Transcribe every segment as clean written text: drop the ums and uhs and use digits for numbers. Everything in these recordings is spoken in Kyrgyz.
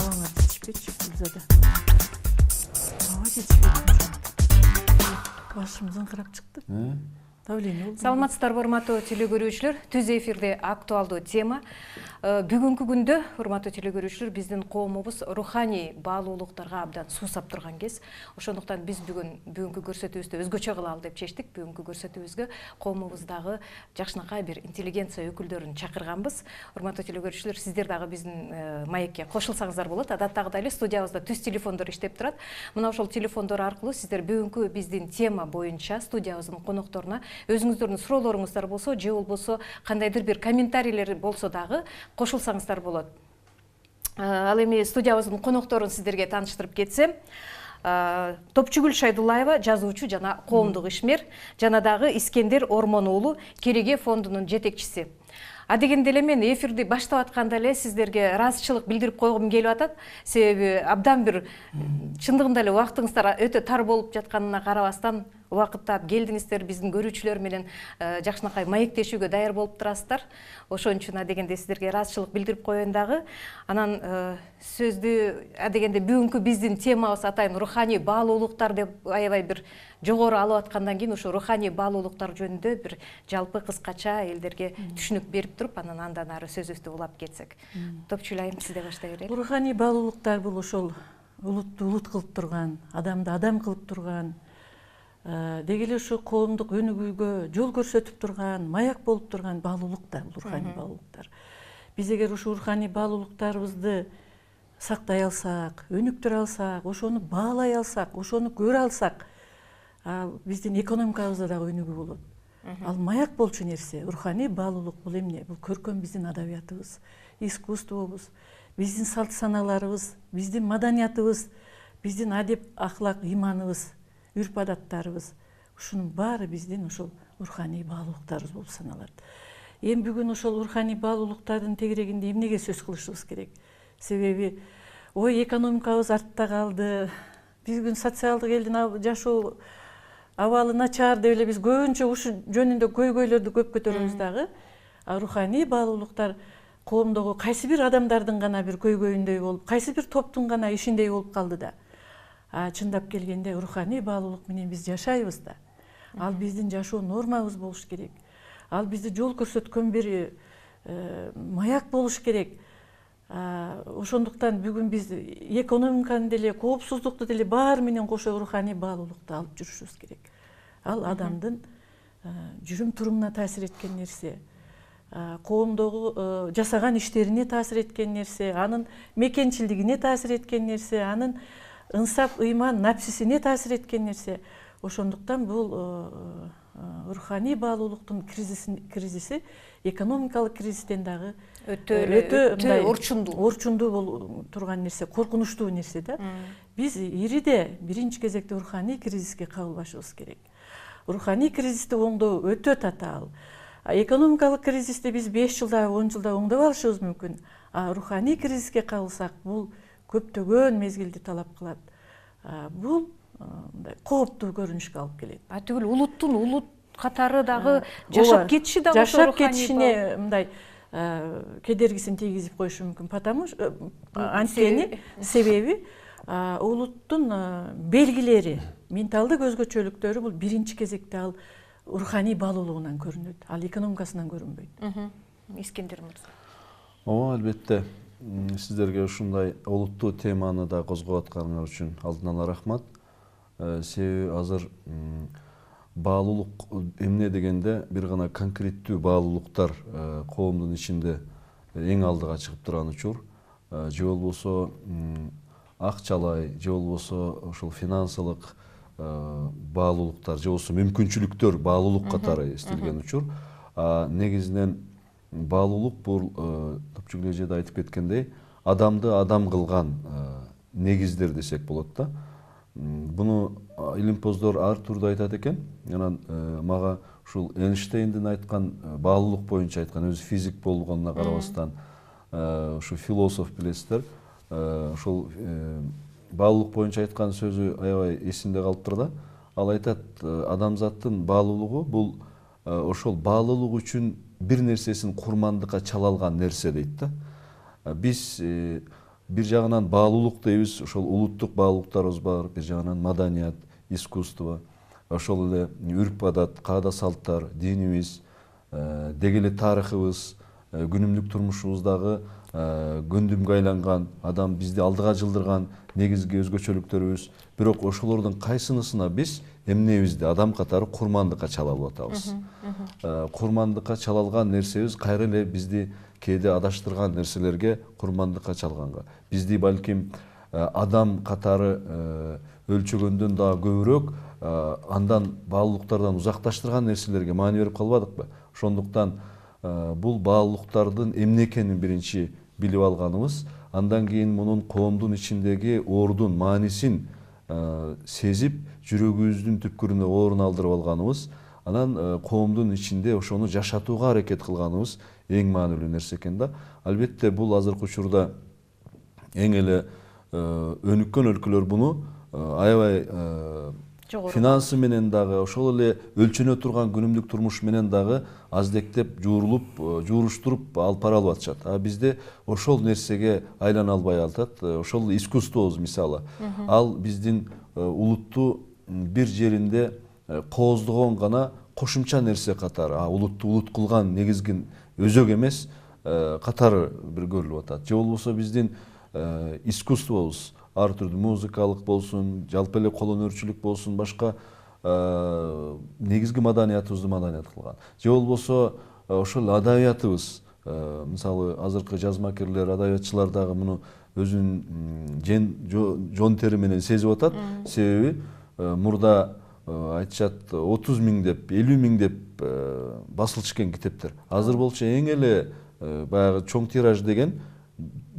Табаңа жетишпечи Гүлзада. Ооба жетишпейт. Башым зыңкырап чыкты. Давление болду. Саламатсыздарбы, урматтуу телекөрүүчүлөр. Түз эфирде актуалдуу тема. Бүгүнкү күндө, урматтуу телекөрүүчүлөр, биздин коомубуз руханий баалуулуктарга абдан суусап турган кез. Ошондуктан биз бүгүнкү көрсөтүүбүздү өзгөчө кылалы деп чечтик. Бүгүнкү көрсөтүүбүзгө коомубуздагы жакшынакай бир интеллигенция өкүлдөрүн чакырганбыз. Урматтуу телекөрүүчүлөр, сиздер дагы биздин маекке кошулсаңыздар болот. Адаттагыдай эле студиябызда түз телефондор иштеп турат. Мына ошол телефондор аркылуу сиздер бүгүнкү биздин тема боюнча студиябыздын конокторуна өзүңүздөрдүн суроолоруңуздар болсо, же болбосо кандайдыр бир комментарийлер болсо дагы кошулсаңыздар болот. Ал эми студиябыздын конокторун сиздерге тааныштырып кетсем, Топчугүл Шайдуллаева, жазуучу жана коомдук ишмер, жана дагы Искендер Ормон уулу Кереге фондунун жетекчиси. Адегенде эле мен эфирди баштап атканда эле сиздерге ыраазычылык билдирип койгум келип атат. Себеби абдан бир чындыгында эле убактыңыздар өтө тар болуп жатканына карабастан убакыттап келдиңиздер, биздин көрүүчүлөр менен жакшынакай маектешүүгө даяр болуп турасыздар. Ошон үчүн адегенде сиздерге ыраазычылык билдирип коеюн дагы. Анан сөздү адегенде бүгүнкү биздин темабыз атайын руханий баалуулуктар деп аябай бир жогору алып аткандан кийин ушу руханий баалуулуктар жөнүндө бир жалпы кыскача элдерге түшүнүк берип туруп, андан ары сөзүбүздү улап кетсек. Топчугүл айым, сизде баштай берели. Руханий баалуулуктар бул ошол улутту улут кылып турган, адамды адам кылып турган, деги эле ушу коомдук өнүгүүгө жол көрсөтүп турган, маяк болуп турган баалуулуктар, бул руханий баалуулуктар. Биз эгер ушу руханий баалуулуктарыбызды сактай алсак, өнүктүрө алсак, ошону баалай алсак, ошону көрө алсак, биздин экономикабызда дагы өнүгүү болот. Ал маяк болчу нерсе. Руханий баалуулук бул эмне? Бул көркөм биздин адабиятыбыз, искусствобуз, биздин салт саналарыбыз, биздин маданиятыбыз, биздин адеп, ахлак, иманыбыз, үрп адаттарыбыз. Ушунун баары биздин ошол руханий баалуулуктарыбыз болуп саналат. Эми бүгүн ошол руханий баалуулуктардын тегерегинде эмнеге сөз кылышыбыз керек? Себеби экономикабыз артта калды. Биз бүгүн социалдык элдин жашоо абалы начар деп эле биз көбүнчө ушу жөнүндө көйгөйлөрдү көп көтөрөбүз дагы. Руханий баалуулуктар коомдогу кайсы бир адамдардын гана бир көйгөйүндөй болуп, кайсы бир топтун гана ишиндей болуп калды да. Чындап келгенде руханий баалуулук менен биз жашайбыз да. Ал биздин жашоо нормабыз болуш керек. Ал бизди жол көрсөткөн бир маяк болуш керек. Ошондуктан бүгүн биз экономиканы деле, коопсуздукту деле баары менен кошо руханий баалуулукту алып жүрүшүбүз керек. Ал адамдын жүрүм турумуна таасир эткен нерсе, коомдогу жасаган иштерине таасир эткен нерсе, анын мекенчилдигине таасир эткен нерсе, анын ынсап, ыйман, напсисине таасир эткен нерсе. Ошондуктан бул руханий баалуулуктун кризиси экономикалык кризистен дагы өтө орчундуу болуп турган нерсе, коркунучтуу нерсе да. Биз ириде биринчи кезекте руханий кризиске кабылбашыбыз керек. Руханий кризисти оңдоо өтө татаал. Экономикалык кризисти биз 5 жылда, 10 жылда оңдоп алышыбыз мүмкүн. Руханий кризиске кабылсак, бул көптөгөн мезгилди талап кылат. Бул кооптуу көрүнүшкө алып келет. Түгүл улуттун улут катары дагы жашап кетиши дагы жашап кетишине мындай кедергисин тийгизип коюшу мүмкүн. Потому что анткени себеби улуттун белгилери, менталдык өзгөчөлүктөрү бул биринчи кезекте ал руханий баалуулугунан көрүнөт. Ал экономикасынан көрүнбөйт. Искендер мырза. Ооба, албетте. Сиздерге ушундай олуттуу теманы да козгоп атканыңар үчүн алдын ала рахмат. Себеби азыр баалуулук эмне дегенде бир гана конкреттүү баалуулуктар коомдун ичинде эң алдыга чыгып турган учур. Же болбосо акчалай, же болбосо ошол финансылык баалуулуктар, же болбосо мүмкүнчүлүктөр баалуулук катары эстелген учур. Негизинен баалуулук бул Топчугүл эже да айтып кеткендей, адамды адам кылган негиздер десек болот да. Буну илимпоздор ар турда айтат экен. Анан мага ушул Эйнштейндин айткан баалуулук боюнча айткан, өзү физик болгонуна карабастан, ушу философ билесиздер, ушул баалуулук боюнча айткан сөзү аябай эсимде калыптыр да. Ал айтат, адамзаттын баалуулугу бул ошол баалуулук үчүн бир нерсесин курмандыкка чала алган нерсе дейт да. Биз бир жагынан баалуулук дейбиз, ошол улуттук баалуулуктарыбыз бар, бир жагынан маданият, искусство, ошол эле үрп адат, каада салттар, динибиз, деги эле тарыхыбыз, күнүмдүк турмушубуздагы көндүмгө айланган, адам бизди алдыга жылдырган негизги өзгөчөлүктөрүбүз. Бирок ошолордун кайсынысына биз эмнебизди адам катары курмандыкка чала алып атабыз. Курмандыкка чала алган нерсебиз кайра эле бизди кээде адаштырган нерселерге курмандыкка чалганга. Бизди балким адам катары өлчөгөндөн дагы көбүрөөк андан баалуулуктардан узакташтырган нерселерге маани берип калбадыкпы? Ошондуктан бул баалуулуктардын эмне экенин биринчи билип алганыбыз, андан кийин мунун коомдун ичиндеги ордун, маанисин сезип, жүрөгүбүздүн түпкүрүнө орун алдырып алганыбыз, анан коомдун ичинде ошону жашатууга аракет кылганыбыз эң маанилүү нерсе экен да. Албетте бул азыркы учурда эң эле өнүккөн өлкөлөр буну аябай финансы менен дагы, ошол эле өлчөнө турган күнүмдүк турмуш менен дагы аздектеп жууруштуруп алып бара алып атышат. А бизде ошол нерсеге айлана албай атат. Ошол искусствобуз мисалы. Ал биздин улутту бир жеринде кооздогон гана кошумча нерсе катары, улутту улут кылган негизги өзөк эмес катары бир көрүлүп атат. Же болбосо биздин искусствобуз ар түрдүү музыкалык болсун, жалпы эле кол өнөрчүлүк болсун, башка негизги маданиятыбызды маданият кылган. Же болбосо ошол адабиятыбыз, мисалы азыркы жазмакерлер, адабиятчылар дагы муну өзүнүн жон тери менен сезип атат. Себеби мурда айтышат 30 миң деп, 50 миң деп басылып чыккан китептер. Азыр болчу эң эле баягы чоң тираж деген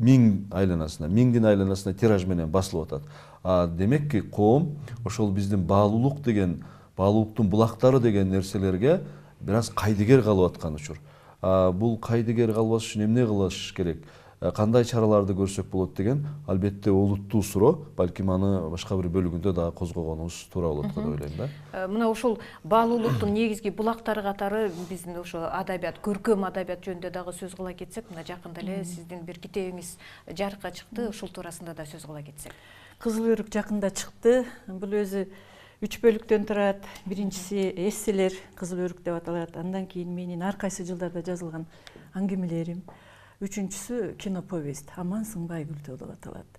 1000 айланасына, 1000дин айланасына тираж менен басылып атат. Демекки коом ошол биздин баалуулук деген, баалуулуктун булактары деген нерселерге бир аз кайдыгер калып аткан учур. Бул кайдыгер калбаш үчүн эмне кылыш керек? Кандай чараларды көрсөк болот деген албетте олуттуу суроо, балким аны башка бир бөлүгүндө дагы козгогонубуз туура болот деп ойлойм да. Мына ошол баалуулуктун негизги булактары катары биздин ошо адабият, көркөм адабият жөнүндө дагы сөз кыла кетсек, мына жакында эле сиздин бир китебиңиз жарыкка чыкты, ушул туурасында да сөз кыла кетсек. Кызыл өрүк жакында чыкты. Бул өзү 3 бөлүктөн турат. Биринчиси эсселер, кызыл өрүк деп аталат. Андан кийин менин ар кайсы жылдарда жазылган аңгемелерим. Үчүнчүсү киноповесть, Аман сыңбай Гүлтөө деп аталат.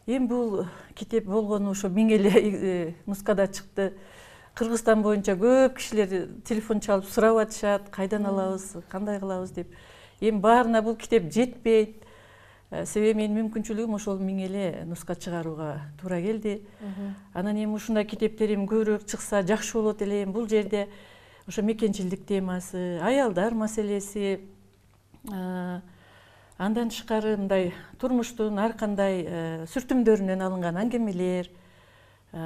Эми бул китеп болгону ошо 1000 эле нускада чыкты. Кыргызстан боюнча көп кишилер телефон чалып сурап атышат, кайдан алабыз, кандай кылабыз деп. Эми баарына бул китеп жетпейт. Себеби менин мүмкүнчүлүгүм ошол 1000 эле нуска чыгарууга туура келди. Анан эми ушундай китептерим көбүрөөк чыкса жакшы болот элем. Бул жерде ошо мекенчилдик темасы, аялдар маселеси, андан тышкары мындай турмуштун ар кандай сүртүмдөрүнөн алынган аңгемелер,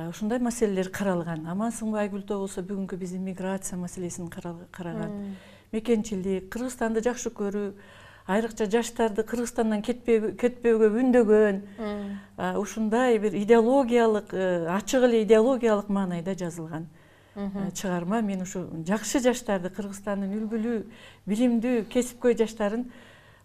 ушундай маселелер каралган. Аман сыңбай Гүлтөө болсо бүгүнкү биздин миграция маселесин караган. Мекенчилик, Кыргызстанды жакшы көрүү, айрыкча жаштарды Кыргызстандан кетпөөгө үндөгөн, ушундай бир идеологиялык, ачык эле идеологиялык маанайда жазылган чыгарма. Мен ушу жакшы жаштарды, Кыргызстандын үлгүлүү, билимдүү, кесипкөй жаштарын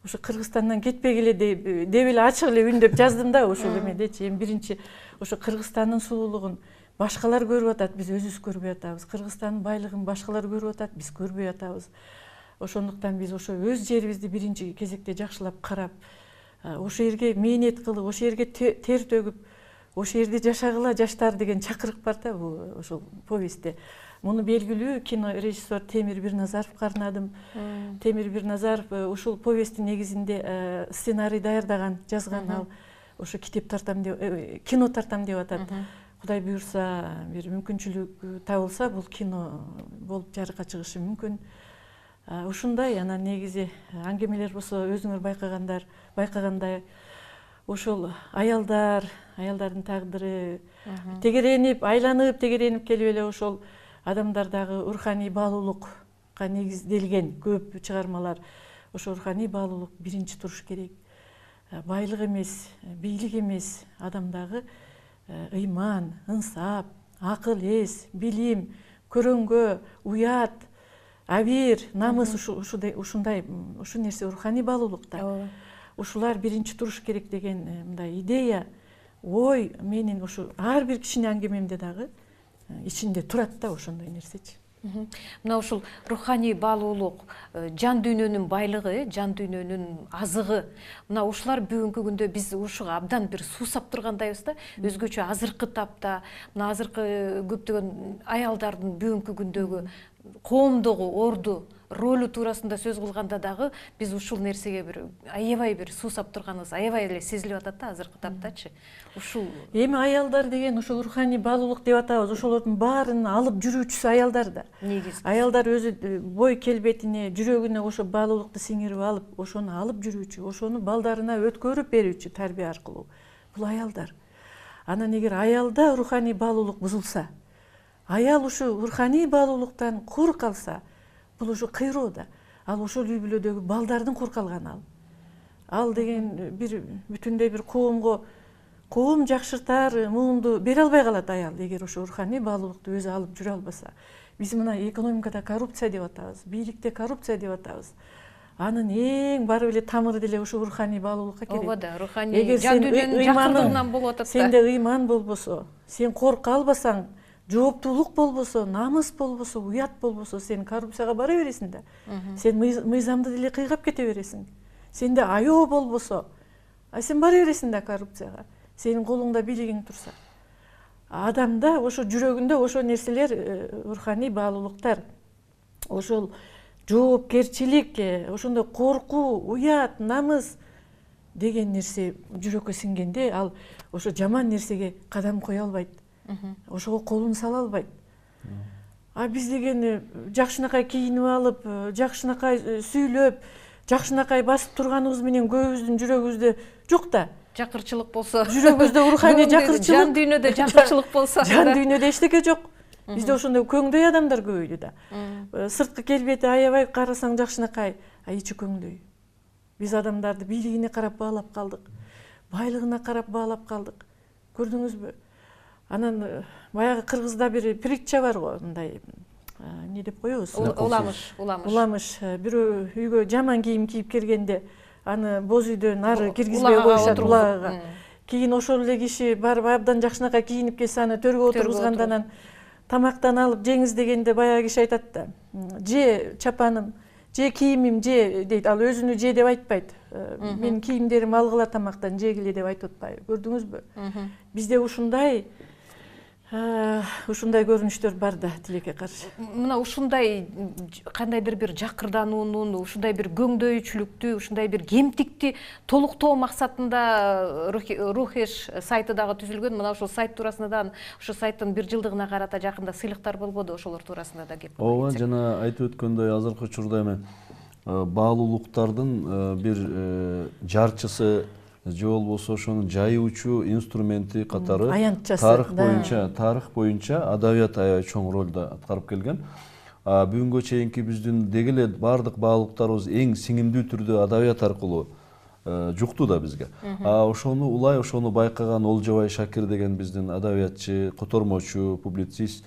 ошо Кыргызстандан кетпегиле деп эле ачык эле үндөп жаздым да ошол эмедечи. Эми биринчи ошо Кыргызстандын сулуулугун башкалар көрүп атат, биз өзүбүз көрбөй атабыз. Кыргызстандын байлыгын башкалар көрүп атат, биз көрбөй атабыз. Ошондуктан биз ошо өз жерибизди биринчи кезекте жакшылап карап, ошо жерге мээнет кылып, ошо жерге тер төгүп, ошо жерде жашагыла жаштар деген чакырык бар да бул ошол повестте. Муну белгилүү кинорежиссер Темир Бирназаровго арнадым. Темир Бирназаров ушул повесттин негизинде сценарий даярдаган, жазган ал. Ошо китеп тартам деп, кино тартам деп атат. Кудай буюрса, бир мүмкүнчүлүк табылса, бул кино болуп жарыкка чыгышы мүмкүн. Ушундай, анан негизи аңгемелер болсо өзүңөр байкагандай ошол аялдардын тагдыры тегеренип, айланып тегеренип келип эле ошол адамдардагы руханий баалуулукка негизделген көп чыгармалар. Ошо руханий баалуулук биринчи туруш керек. Байлык эмес, бийлик эмес, адамдагы ыйман, ынсап, акыл эс, билим, көрөнгө, уят, абийир, намыс ушундай ушу нерсе руханий баалуулукта. ушулар биринчи туруш керек деген мындай идея, ой менин ушу ар бир кишинин аңгемемде дагы ичинде турат да ошондой нерсечи. Мына ушул руханий баалуулук, жан дүйнөнүн байлыгы, жан дүйнөнүн азыгы. Мына ушулар бүгүнкү күндө биз ушуга абдан бир суусап тургандайбыз да. Өзгөчө азыркы тапта, мына азыркы көптөгөн аялдардын бүгүнкү күндөгү коомдогу орду ролу туурасында сөз кылганда дагы биз ушул нерсеге бир аябай бир суусап турганыбыз аябай эле сезилип атат да азыркы таптачы. Ушул Эми аялдар деген ушул руханий баалуулук деп атабыз. Ошолордун баарын алып жүрүүчүсү аялдар да. негиз. Аялдар өзү бой келбетине, жүрөгүнө ошо баалуулукту сиңирип алып, ошону алып жүрүүчү, ошону балдарына өткөрүп берүүчү тарбия аркылуу. Бул аялдар. Анан эгер аялда руханий баалуулук бузулса, аял ушу руханий баалуулуктан кур калса, бул ушу кыйроо да. Ал ошол үй бүлөдөгү балдардын кур калганы ал. Ал деген бир бүтүндөй бир коом жакшыртаар муунду бере албай калат аял, эгер ошо руханий баалуулукту өзү алып жүрө албаса. Биз мына экономикада коррупция деп атабыз, бийликте коррупция деп атабыз. Анын эң барып эле тамыры деле ушу руханий баалуулукка келет. Ооба да, руханий жан дүйнөнүн жакырдыгынан болуп атат да. Сенде ыйман болбосо, сен корка албасаң, жооптуулук болбосо, намыс болбосо, уят болбосо, сен коррупцияга бара бересиң да. Сен мыйзамды деле кыйгап кете бересиң. Сенде аёо болбосо, сен бара бересиң да коррупцияга. Сенин колуңда бийлигиң турса. Адамда ошо жүрөгүндө ошо нерселер, руханий баалуулуктар, ошол жоопкерчилик, ошондой коркуу, уят, намыс деген нерсе жүрөккө сиңгенде, ал ошо жаман нерсеге кадам кое албайт. Ошого колун сала албайт. А биз деген жакшынакай кийинип алып, жакшынакай сүйлөп, жакшынакай басып турганыбыз менен көбүбүздүн жүрөгүбүздө жок да. Жакырчылык болсо, Жүрөгүбүздө руханий жакырчылык, жан дүйнөдө жакырчылык болсо, жан дүйнөдө эчтеке жок. Бизде ошондой көңдөй адамдар көбөйдү да. Сырткы келбети аябай карасаң жакшынакай, ичи көңдөй. Биз адамдарды бийлигине карап баалап калдык, байлыгына карап баалап калдык. Көрдүңүзбү? Анан баягы кыргызда бир притча бар го, мындай эмне деп коебуз? Уламыш. Бирөө үйгө жаман кийим кийип келгенде, аны боз үйдөн нары киргизбей коюшат улагага. Кийин ошол эле киши барып абдан жакшынакай кийинип келсе, аны төргө отургузганда анан тамактан алып жеңиз дегенде баягы киши айтат да. Же чапаным, же кийимим, же дейт. Ал өзүнү же деп айтпайт. Менин кийимдерим алгыла тамактан, жегиле деп айтып атпайбы. Көрдүңүзбү? Бизде ушундай көрүнүштөр бар да, тилекке каршы. Мына ушундай кандайдыр бир жакырдануунун, ушундай бир көңдөйчүлүктү, ушундай бир кемтикти толуктоо максатында Рухеш сайты дагы түзүлгөн. Мына ушул сайт туурасында да, ушул сайттын 1 жылдыгына карата жакында сыйлыктар болбоду, ошолор туурасында да кеп. Ооба, жана айтып өткөндөй азыркы учурда эми баалуулуктардын бир жарчысы же болбосо ошонун жайуучу инструменти катары тарых боюнча адабият аябай чоң ролду аткарып келген. Бүгүнгө чейинки биздин деги эле баардык баалуулуктарыбыз эң сиңимдүү түрдө адабият аркылуу жукту да бизге. Ошону улай, ошону байкаган Олжобай Шакир деген биздин адабиятчы, котормочу, публицист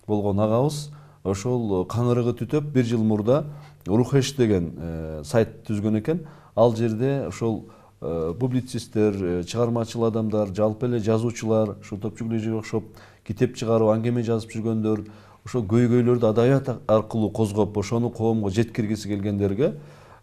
болгон агабыз ошол каңырыгы түтөп 1 жыл мурда Рухеш деген сайт түзгөн экен. Ал жерде ошол публицисттер, чыгармачыл адамдар, жалпы эле жазуучулар, ушу Топчугулежиге окшоп китеп чыгарып, аңгеме жазып жүргөндөр, ошол көйгөйлөрдү адабият аркылуу козгоп, ошону коомго жеткиргиси келгендерге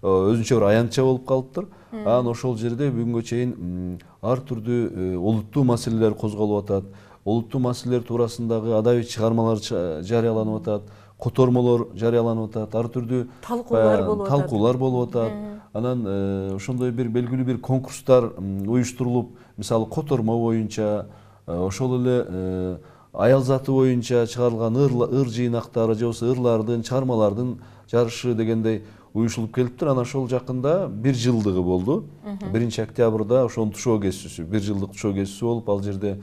өзүнчө бир аянтча болуп калыптыр. Анан ошол жерде бүгүнгө чейин ар түрдүү олуттуу маселелер козголуп атат. Олуттуу маселелер туурасындагы адабий чыгармалар жарыяланып атат, котормолор жарыяланып атат, ар түрдүү талкуулар болуп атат. Анан ошондой бир белгилүү бир конкурстар уюштурулуп, мисалы котормо боюнча, ошол эле аял заты боюнча чыгарылган ыр жыйнактары же болбосо ырлардын, чыгармалардын жарышы дегендей уюшулуп келиптир. Анан ошол жакында 1 жылдыгы болду. 1 октябрда ошонун тушоо кесүүсү, 1 жылдык тушоо кесүүсү болуп, ал жерде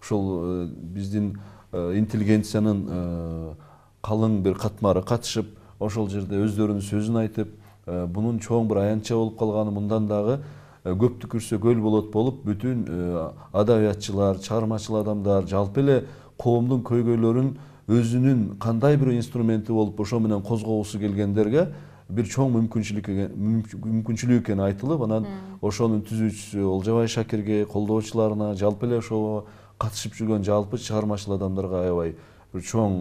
ошол биздин интеллигенциянын калың бир катмары катышып, ошол жерде өздөрүнүн сөзүн айтып, бунун чоң бир аянтча болуп калганы мындан дагы көп түкүрсө көл болот болуп, бүтүн адабиятчылар, чыгармачыл адамдар, жалпы эле коомдун көйгөйлөрүн өзүнүн кандай бир инструменти болуп ошо менен козгогусу келгендерге бир чоң мүмкүнчүлүк экени айтылып, анан ошонун түзүүчүсү Олжобай Шакирге, колдоочуларына, жалпы эле ошого катышып жүргөн жалпы чыгармачыл адамдарга аябай бир чоң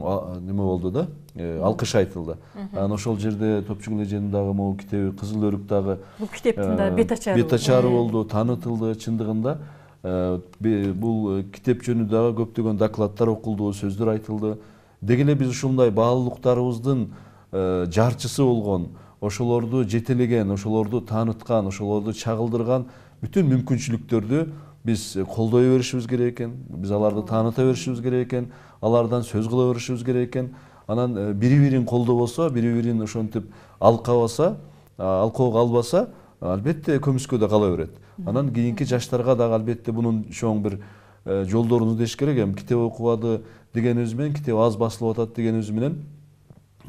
неме болду да, алкыш айтылды. Анан ошол жерде Топчугул эженин дагы могу китеби Кызыл өрүк дагы бул китептин да бет ачары болду, таанытылды. Чындыгында бул китеп жөнүндө дагы көптөгөн докладдар окулду, сөздөр айтылды. Деги эле биз ушундай баалуулуктарыбыздын жарчысы болгон, ошолорду жетелеген, ошолорду тааныткан, ошолорду чагылдырган бүтүн мүмкүнчүлүктөрдү биз колдой беришибиз керек экен. Биз аларды тааныта беришибиз керек экен. Алардан сөз кыла беришибиз керек экен. Анан бири-бирин колдобосо, бири-бирин ошентип алкабаса, алкоого албаса, албетте көмүскөдө кала берет. Анан кийинки жаштарга дагы албетте бунун чоң бир жолдорун издеш керек. Эми китеп окубады дегенибиз менен, китеп аз басылып атат дегенибиз менен,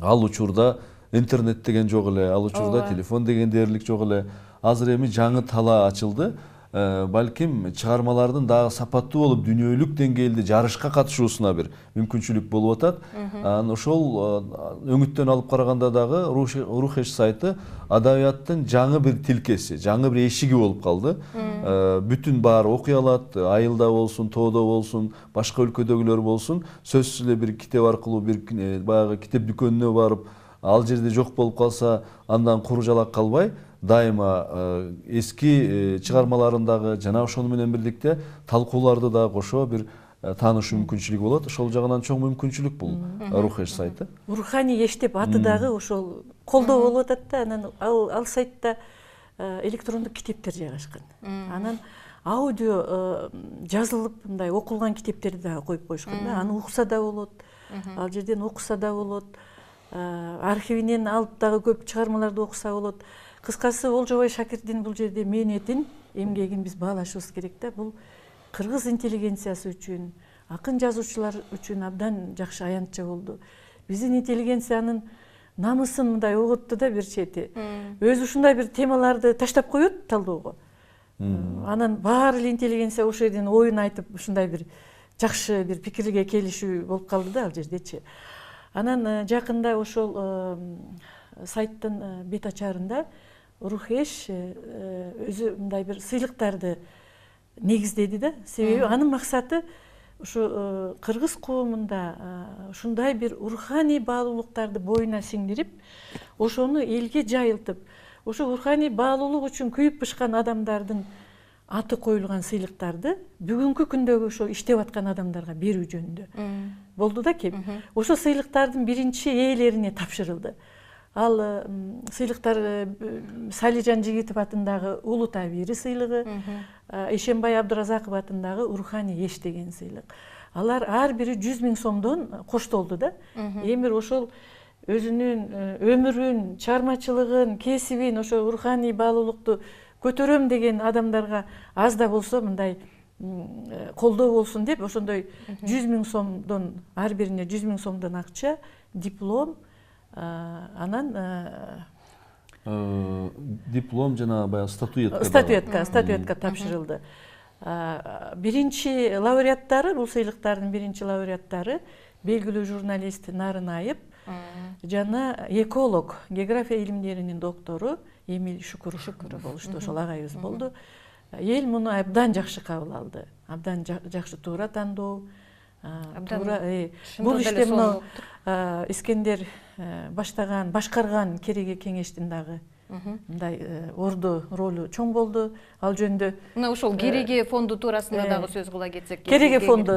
ал учурда интернет деген жок эле, ал учурда телефон деген дээрлик жок эле. Азыр эми жаңы талаа ачылды. Балким чыгармалардын дагы сапаттуу болуп дүйнөлүк деңгээлде жарышка катышуусуна бир мүмкүнчүлүк болуп атат. Анан ошол өңүттөн алып караганда дагы Рухеш сайты адабияттын жаңы бир тилкеси, жаңы бир эшиги болуп калды. Бүтүн баары окуй алат, айылда болсун, тоодо болсун, башка өлкөдөгүлөр болсун, сөзсүз эле бир китеп аркылуу бир баягы китеп дүкөнүнө барып, ал жерде жок болуп калса, андан куру жалак калбай, дайыма эски чыгармаларындагы жана ошону менен бирдикте талкууларды дагы кошо бир таанышуу мүмкүнчүлүгү болот. Ошол жагынан чоң мүмкүнчүлүк бул Рухеш сайты. Руханий эш деп аты дагы ошол колдоо болуп атат да. Анан ал сайтта электрондук китептер жайгашкан. Анан аудио жазылып мындай окулган китептерди дагы коюп коюшкан да. Аны укса да болот. Ал жерден окуса да болот. Архивинен алып дагы көп чыгармаларды окуса болот. Кыскасы Олжобай Шакирдин бул жерде мээнетин, эмгегин биз баалашыбыз керек да. Бул кыргыз интеллигенциясы үчүн, акын жазуучулар үчүн абдан жакшы аянтча болду. Биздин интеллигенциянын намысын мындай оготту да бир чети. Өзү ушундай бир темаларды таштап коет талдоого. Анан баары эле интеллигенция ошол жерден оюн айтып, ушундай бир жакшы бир пикирге келишүү болуп калды да ал жердечи. Анан жакында ошол сайттын бет ачарында Рухеш өзү мындай бир сыйлыктарды негиздеди да. Себеби анын максаты ушу кыргыз коомунда ушундай бир руханий баалуулуктарды боюна сиңдирип, ошону элге жайылтып, ошо руханий баалуулук үчүн күйүп бышкан адамдардын аты коюлган сыйлыктарды бүгүнкү күндөгү ошо иштеп аткан адамдарга берүү жөнүндө болду да кеп. Ошо сыйлыктардын биринчи ээлерине тапшырылды. Ал сыйлыктар Салижан Жигитов атындагы Улуу Табири сыйлыгы, Эшенбай Абдыразаков атындагы Руханий эш деген сыйлык. Алар ар бири 100 000 сомдон коштолду да. Эмир ошол өзүнүн өмүрүн, чыгармачылыгын, кесибин, ошо руханий баалуулукту көтөрөм деген адамдарга аз да болсо мындай колдоо болсун деп ошондой 100 000 сомдон, ар бирине 100 000 сомдон акча, диплом, анан диплом жана баягы статуэтка тапшырылды. Биринчи лауреаттары, бул сыйлыктардын биринчи лауреаттары белгилүү журналист Нарынаев жана эколог, география илимдеринин доктору Эмиль Шукуров болушту. Ошол агайыбыз болду. Эл муну абдан жакшы кабыл алды. Абдан жакшы туура тандоо. Бул иште мына Искендер башкарган Кереге кеңештин дагы мындай орду ролу чоң болду. Ал жөнүндө мына ошол Кереге фонду туурасында дагы сөз кыла кетсек. Кереге фонду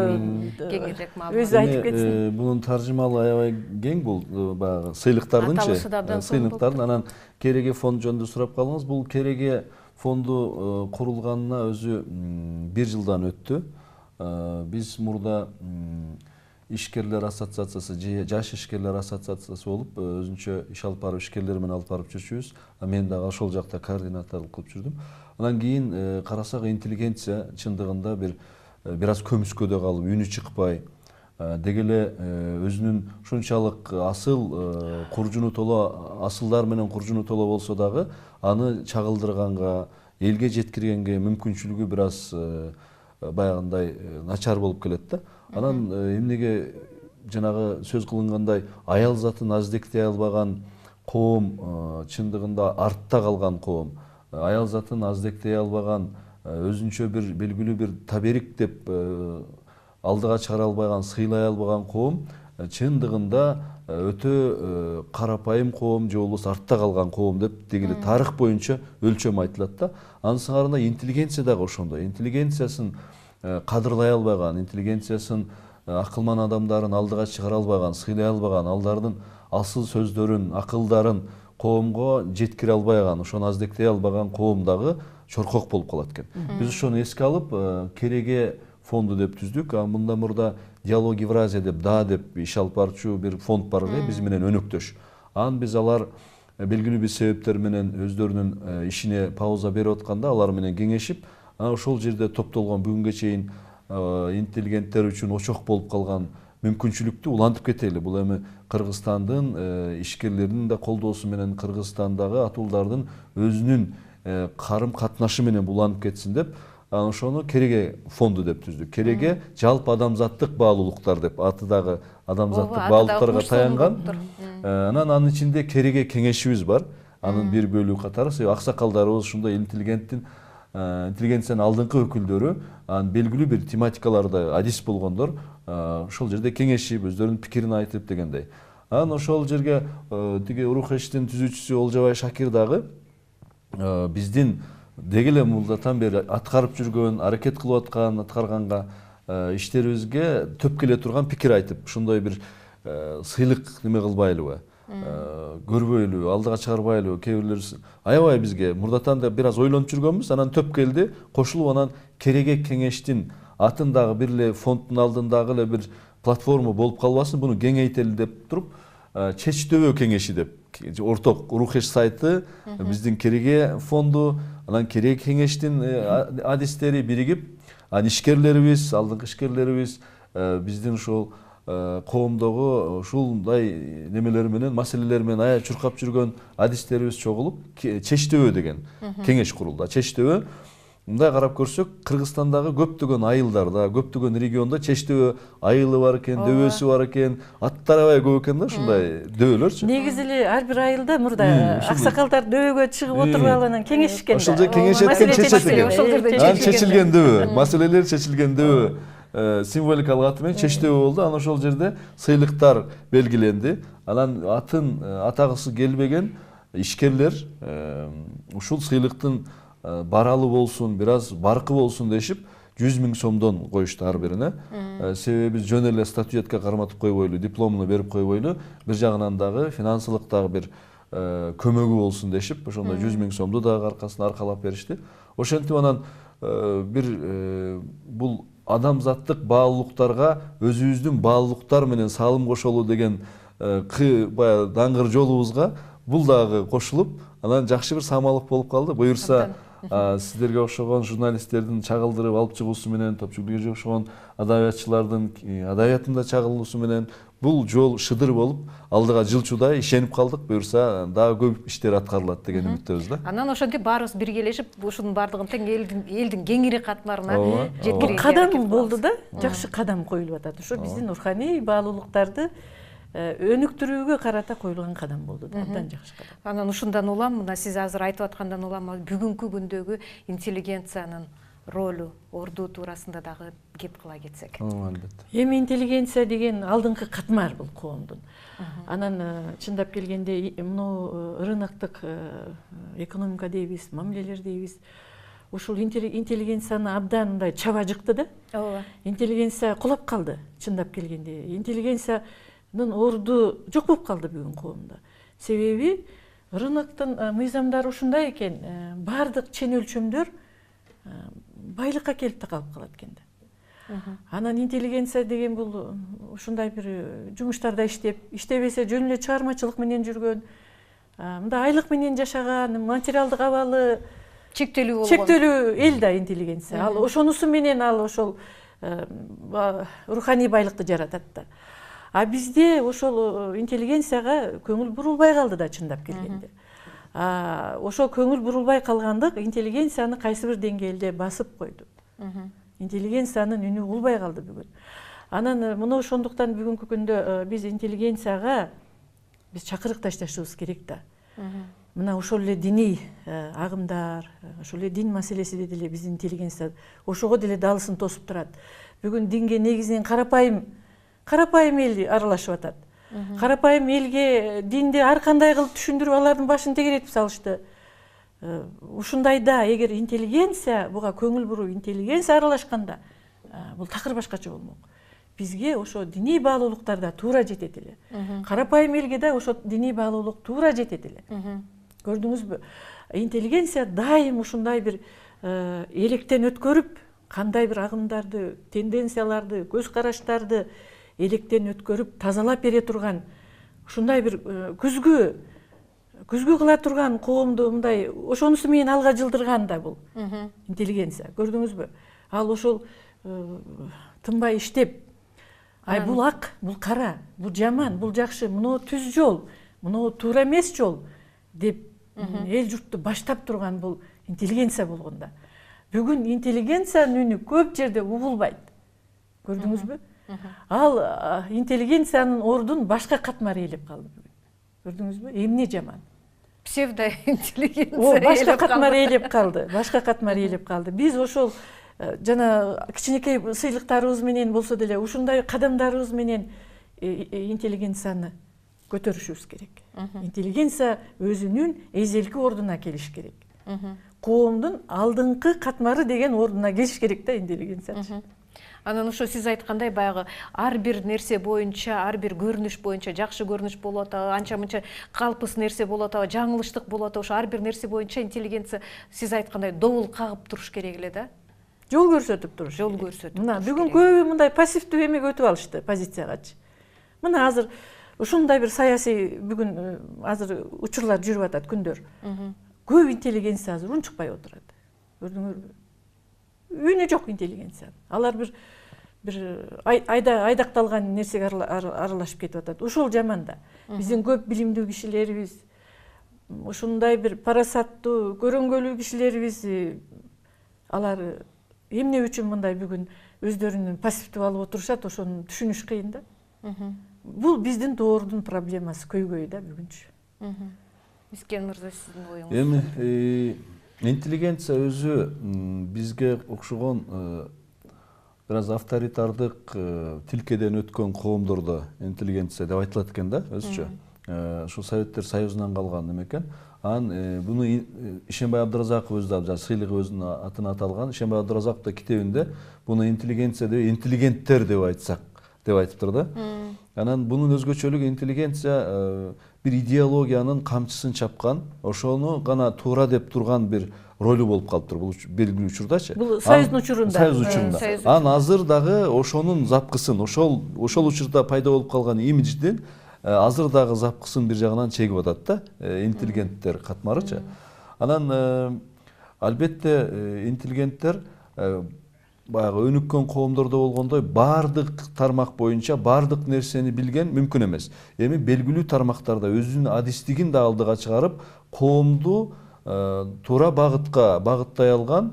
кеңирээк маалымат. Өзү айтып кетсин. Бунун таржымалы аябай кең бул баягы сыйлыктардын. Анан Кереге фонду жөнүндө сурап калдыңыз. Бул Кереге фонду курулганына өзү 1 жылдан өттү. Биз мурда ишкерлер ассоциациясы, жаш ишкерлер ассоциациясы болуп, өзүнчө иш алып барып, ишкерлер менен алып барып жүрчүбүз. Мен дагы ошол жакта координаторлук кылып жүрдүм. Анан кийин карасак интеллигенция чындыгында бир аз көмүскөдө калып, үнү чыкпай, деги эле өзүнүн ушунчалык асыл куржуну толо, асылдар менен куржуну толо болсо дагы, аны чагылдырганга, элге жеткиргенге мүмкүнчүлүгү бир аз баягындай начар болуп келет да. Анан эмнеге жанагы сөз кылынгандай аял затын аздектей албаган, коом чындыгында артта калган коом, аял затын аздектей албаган, өзүнчө бир белгилүү бир таберик деп алдыга чыгара албаган, сыйлай албаган коом чындыгында өтө карапайым коом же болбосо артта калган коом деп дегиле тарых боюнча өлчөм айтылат да. Анын сыңарында интеллигенция дагы ошондой. Интеллигенциясын кадырлай албаган, интеллигенциясын акылман адамдарын алдыга чыгара албаган, сыйлай албаган, алдардын асыл сөздөрүн, акылдарын коомго жеткире албаган, ошону аздектей албаган коом дагы чоркок болуп калат экен. Биз ошону эске алып, Кереге фонду деп түздүк. Мындан мурда Диалог Евразия деп деп иш алып барчу бир фонд бар эле, биз менен өнөктөш. Анан биз алар белгилүү бир себептер менен өздөрүнүн ишине пауза берип атканда алар менен кеңешип, ошол жерде топтолгон бүгүнгө чейин интеллигенттер үчүн очок болуп калган мүмкүнчүлүктү улантып кетели. Бул эми Кыргызстандын ишкерлеринин да колдоосу менен, Кыргызстандагы атуулдардын өзүнүн карым катнашы менен уланып кетсин деп, ошону Кереге фонду деп түздүк. Кереге жалпы адамзаттык баалуулуктар деп, аты дагы адамзаттык баалуулуктарга таянган. Анан анын ичинде Кереге кеңешибиз бар. Анын бир бөлүгү катары аксакалдарыбыз, ушундай интеллигенциянын алдыңкы өкүлдөрү, белгилүү бир тематикаларда адис болгондор, ошол жерде кеңешип, өздөрүнүн пикирин айтып дегендей. Анан ошол жерге тиги Рухештин түзүүчүсү Олжобай Шакир дагы биздин дегеле мулдатан бери аткарып жүргөн, аракет кылып аткан, аткарганга иштерибизге төп келе турган пикир айтып, ушундай бир сыйлык неме кылбайлыбы, көрбөйлүбү, алдыга чыгарбайлыбы, кээ бирлер аябай бизге мурдатан да бир аз ойлонуп жүргөнбүз, анан төп келди, кошулуп анан Кереге кеңештин атындагы бир эле фонддун алдындагы эле бир платформа болуп калбасын, буну кеңейтели деп туруп, Чечтөбө кеңеши деп, орток Рухеш сайты, биздин Кереге фонду, анан Кереге кеңештин адистери биригип, ишкерлерибиз, алдыңкы ишкерлерибиз биздин ушул коомдогу ушундай немелер менен, маселелер менен аябай чуркап жүргөн адистерибиз чогулуп, Чечтөбө деген кеңеш курулду. Чечтөбө мындай карап көрсөк, Кыргызстандагы көптөгөн айылдарда, көптөгөн региондо Чечтөбө айылы бар экен, дөбөсү бар экен, аттары аябай көп экен да, ушундай дөбөлөрчү. Негизи эле ар бир айылда мурда аксакалдар дөбөгө чыгып отуруп алып анан кеңешишкен. Ошол жерде кеңешет экен, чечилген дөбө, маселелер чечилген дөбө. Символикалык аты менен Чечтөбө болду. Анан ошол жерде сыйлыктар белгиленди. Анан атагысы келбеген ишкерлер ушул сыйлыктын баралы болсун, бир аз баркы болсун дешип, 100 000 сомдон коюшту ар бирине. Себеби биз жөн эле статуэтка карматып койбойлу, дипломуну берип койбойлу, бир жагынан дагы финансылык дагы бир көмөгү болсун дешип, ошондо 100 000 сомду дагы аркасына аркалап беришти. Ошентип анан бир бул адамзаттык баалуулуктарга өзүбүздүн баалуулуктар менен салым кошолу деген баягы даңгыр жолубузга бул дагы кошулуп, анан жакшы бир самалык болуп калды. Буюрса, сиздерге окшогон журналисттердин чагылдырып алып чыгуусу менен, Топчугулге окшогон адабиятчылардын адабиятында чагылуусу менен бул жол шыдыр болуп, алдыга жылчудай ишенип калдык. Буюрса, дагы көп иштер аткарылат деген үмүттөбүз да. Анан ошентип баарыбыз биргелешип, ушунун бардыгын тең элдин кеңири катмарына жеткирүүгө кадам болду да, жакшы кадам коюлуп атат. Ошо биздин руханий баалуулуктарды өнүктүрүүгө карата коюлган кадам болду да, абдан жакшы кадам. Анан ушундан улам, мына сиз азыр айтып аткандан улам, бүгүнкү күндөгү интеллигенциянын ролу, орду туурасында дагы кеп кыла кетсек. Албетте. Эми интеллигенция деген алдыңкы катмар бул коомдун. Анан чындап келгенде мына рыноктук экономика дейбиз, мамилелер дейбиз. Ушул интеллигенцияны абдан мындай чаба жыкты да. Ооба. Интеллигенция кулап калды, чындап келгенде. Интеллигенциянын орду жок болуп калды бүгүн коомдо. Себеби рыноктун мыйзамдары ушундай экен, бардык чен өлчөмдөр байлыкка келип да калып калат экен да. Анан интеллигенция деген бул ушундай бир жумуштарда иштебесе жөн эле чыгармачылык менен жүргөн, мындай айлык менен жашаган, материалдык абалы чектелүү эл да интеллигенция. Ал ошонусу менен ал ошол руханий байлыкты жаратат да. А бизде ошол интеллигенцияга көңүл бурулбай калды да, чындап келгенде. Ошол көңүл бурулбай калгандык интеллигенцияны кайсы бир деңгээлде басып койду. Интеллигенциянын үнү улбай калды бүгүн. Анан мына ошондуктан бүгүнкү күндө биз интеллигенцияга биз чакырык ташташыбыз керек да. Мына ошол эле диний агымдар, ошол эле дин маселеси деле биздин интеллигенция ошого деле далысын тосуп турат. Бүгүн динге негизинен карапайым эл аралашып атат. Карапайым элге динди ар кандай кылып түшүндүрүп алардын башын тегеретип салышты. Ушундайда эгер интеллигенция буга көңүл буруп, интеллигенция аралашканда бул такыр башкача болмок. Бизге ошо диний баалуулуктарда туура жетет эле. Карапайым элге да ошо диний баалуулук туура жетет эле. Көрдүңүзбү? Интеллигенция дайым ушундай бир электен өткөрүп, кандай бир агымдарды, тенденцияларды, көз караштарды электен өткөрүп, тазалап бере турган ушундай бир күзгү кыла турган коомду мындай ошонусу менен алга жылдырган да бул интеллигенция. Көрдүңүзбү? Ал ошол тынбай иштеп, бул ак, бул кара, бул жаман, бул жакшы, мынау түз жол, мынау туура эмес жол деп эл журтту баштап турган бул интеллигенция болгондо. Бүгүн интеллигенциянын үнү көп жерде угулбайт. Көрдүңүзбү? Ал интеллигенциянын ордун башка катмар ээлеп калды бүгүн. Көрдүңүзбү? Эмне жаман? Псевдоинтеллигенция башка катмар ээлеп калды. Башка катмар ээлеп калды. Биз ошол жана кичинекей сыйлыктарыбыз менен болсо деле ушундай кадамдарыбыз менен интеллигенцияны көтөрүшүбүз керек. Интеллигенция өзүнүн эзелки ордуна келиш керек. Коомдун алдыңкы катмары деген ордуна келиш керек да интеллигенция. Анан ошо сиз айткандай баягы ар бир нерсе боюнча, ар бир көрүнүш боюнча жакшы көрүнүш болуп атабы, анча-мынча калпыс нерсе болуп атабы, жаңылыштык болуп атабы, ошо ар бир нерсе боюнча интеллигенция сиз айткандай добул кагып туруш керек эле да. Жол көрсөтүп туруш. Жол көрсөтүп. Мына бүгүн көбү мындай пассивдүү эмеге өтүп алышты, позициягачы. Мына азыр ушундай бир саясий бүгүн азыр учурлар жүрүп атат күндөр. Көп интеллигенция азыр унчукпай отурат. Көрдүңөрбү? Үнү жок интеллигенция. Алар бир айдакталган нерсеге аралашып кетип атат. Ушул жаман да. Биздин көп билимдүү кишилерибиз, ушундай бир парасаттуу, көрөңгөлүү кишилерибиз, алар эмне үчүн мындай бүгүн өздөрүнүн пассивдүү алып отурушат, ошону түшүнүш кыйын да. Бул биздин доордун проблемасы көйгөйү да бүгүнчү. Мискен мырза, сиздин оюңуз? Эми интеллигенция өзү бизге окшогон бир аз авторитардык тилкеден өткөн коомдордо интеллигенция деп айтылат экен да, өзүчө. Ушул Советтер Союзунан калган эме экен. Анан буну Ишенбай Абдыразаков өзү да сыйлыгы өзүнүн атына аталган. Ишенбай Абдыразаков да китебинде буну интеллигенция деп интеллигенттер деп айтсак деп айтыптыр да. Анан бунун өзгөчөлүгү интеллигенция бир идеологиянын камчысын чапкан, ошону гана туура деп турган бир ролу болуп калыптыр бул белгилүү учурдачы. Бул Союздун учурунда. Союз учурунда. Анан азыр дагы ошонун запкысын, ошол учурда пайда болуп калган имидждин азыр дагы запкысын бир жагынан чегип атат да, интеллигенттер катмарычы. Анан албетте интеллигенттер баягы өнүккөн коомдордо болгондой баардык тармак боюнча баардык нерсени билген мүмкүн эмес. Эми белгилүү тармактарда өзүнүн адистигин да алдыга чыгарып, коомду туура багытка багыттай алган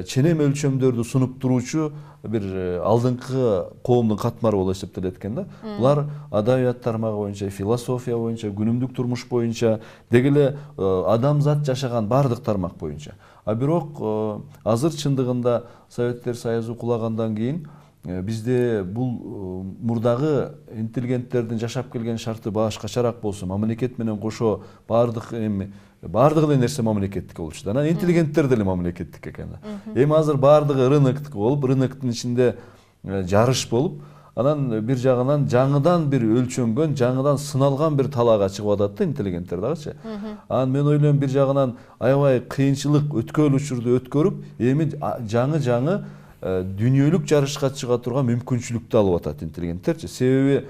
ченем өлчөмдөрдү сунуп туруучу бир алдыңкы коомдун катмары болуп эсептелет экен да. Булар адабият тармагы боюнча, философия боюнча, күнүмдүк турмуш боюнча, деги эле адамзат жашаган баардык тармак боюнча. А бирок азыр чындыгында Советтер Союзу кулагандан кийин бизде бул мурдагы интеллигенттердин жашап келген шарты башкачараак болсо, мамлекет менен кошо баардыгы эле нерсе мамлекеттик болчу да. Анан интеллигенттер деле мамлекеттик экен да. Эми азыр баардыгы рыноктук болуп, рыноктун ичинде жарыш болуп, анан бир жагынан жаңыдан бир өлчөнгөн, жаңыдан сыналган бир талаага чыгып атат да интеллигенттер дагычы. Анан мен ойлойм бир жагынан аябай кыйынчылык өткөн учурду өткөрүп, эми жаңы дүйнөлүк жарышка чыга турган мүмкүнчүлүктү алып атат интеллигенттерчи. Себеби